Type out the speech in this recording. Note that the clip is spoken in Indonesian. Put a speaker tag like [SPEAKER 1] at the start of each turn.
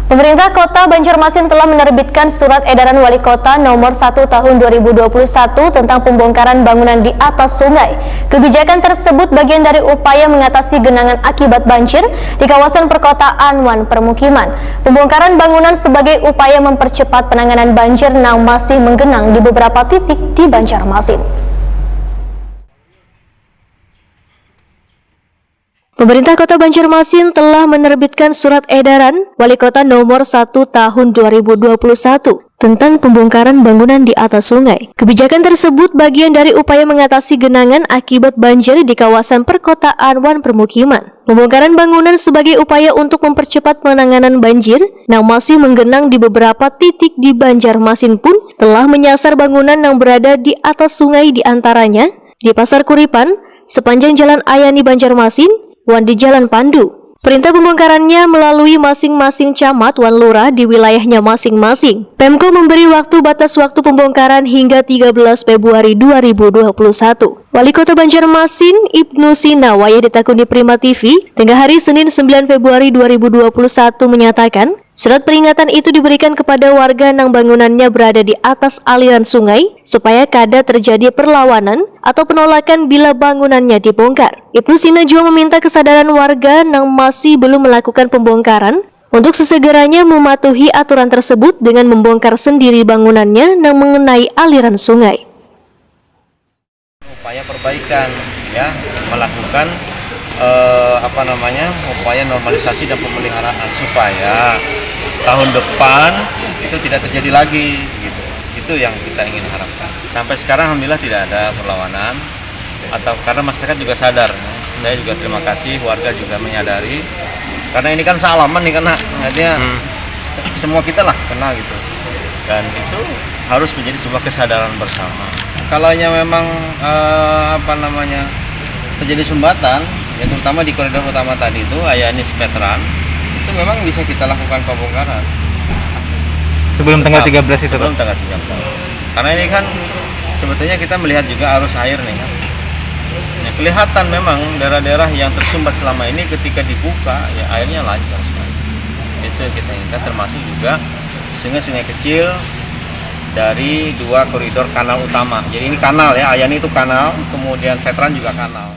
[SPEAKER 1] Pemerintah Kota Banjarmasin telah menerbitkan Surat Edaran Wali Kota Nomor 1 Tahun 2021 tentang pembongkaran bangunan di atas sungai. Kebijakan tersebut bagian dari upaya mengatasi genangan akibat banjir di kawasan perkotaan wan permukiman. Pembongkaran bangunan sebagai upaya mempercepat penanganan banjir yang masih menggenang di beberapa titik di Banjarmasin. Pemerintah Kota Banjarmasin telah menerbitkan Surat Edaran Wali Kota Nomor 1 Tahun 2021 tentang pembongkaran bangunan di atas sungai. Kebijakan tersebut bagian dari upaya mengatasi genangan akibat banjir di kawasan perkotaan wan permukiman. Pembongkaran bangunan sebagai upaya untuk mempercepat penanganan banjir yang masih menggenang di beberapa titik di Banjarmasin pun telah menyasar bangunan yang berada di atas sungai, di antaranya di Pasar Kuripan, sepanjang Jalan Ayani Banjarmasin, wan di Jalan Pandu. Perintah pembongkarannya melalui masing-masing camat wan lurah di wilayahnya masing-masing. Pemko memberi batas waktu pembongkaran hingga 13 Februari 2021. Wali Kota Banjarmasin Ibnu Sinawaya ditakuni Prima TV tengah hari Senin 9 Februari 2021 menyatakan surat peringatan itu diberikan kepada warga yang bangunannya berada di atas aliran sungai supaya kada terjadi perlawanan atau penolakan bila bangunannya dibongkar. Ibnu Sina juga meminta kesadaran warga yang masih belum melakukan pembongkaran untuk sesegeranya mematuhi aturan tersebut dengan membongkar sendiri bangunannya yang mengenai aliran sungai.
[SPEAKER 2] Upaya perbaikan, ya, melakukan upaya normalisasi dan pemeliharaan supaya tahun depan itu tidak terjadi lagi, gitu. Itu yang kita ingin harapkan. Sampai sekarang alhamdulillah tidak ada perlawanan, atau karena masyarakat juga sadar. Saya juga terima kasih, warga juga menyadari. Karena ini kan sealaman nih, karena semua kita lah kena gitu. Dan itu harus menjadi sebuah kesadaran bersama. Kalau memang terjadi sumbatan, ya terutama di koridor utama tadi itu Ayani Veteran, itu memang bisa kita lakukan pembongkaran
[SPEAKER 3] sebelum tanggal 13 itu,
[SPEAKER 2] sebelum tanggal 13. Karena ini kan sebetulnya kita melihat juga arus air nih kan. Ya, kelihatan memang daerah-daerah yang tersumbat selama ini ketika dibuka ya airnya lancar sekali. Itu yang kita inginkan, termasuk juga sungai-sungai kecil dari dua koridor kanal utama. Jadi ini kanal ya, Ayani itu kanal, kemudian Veteran juga kanal.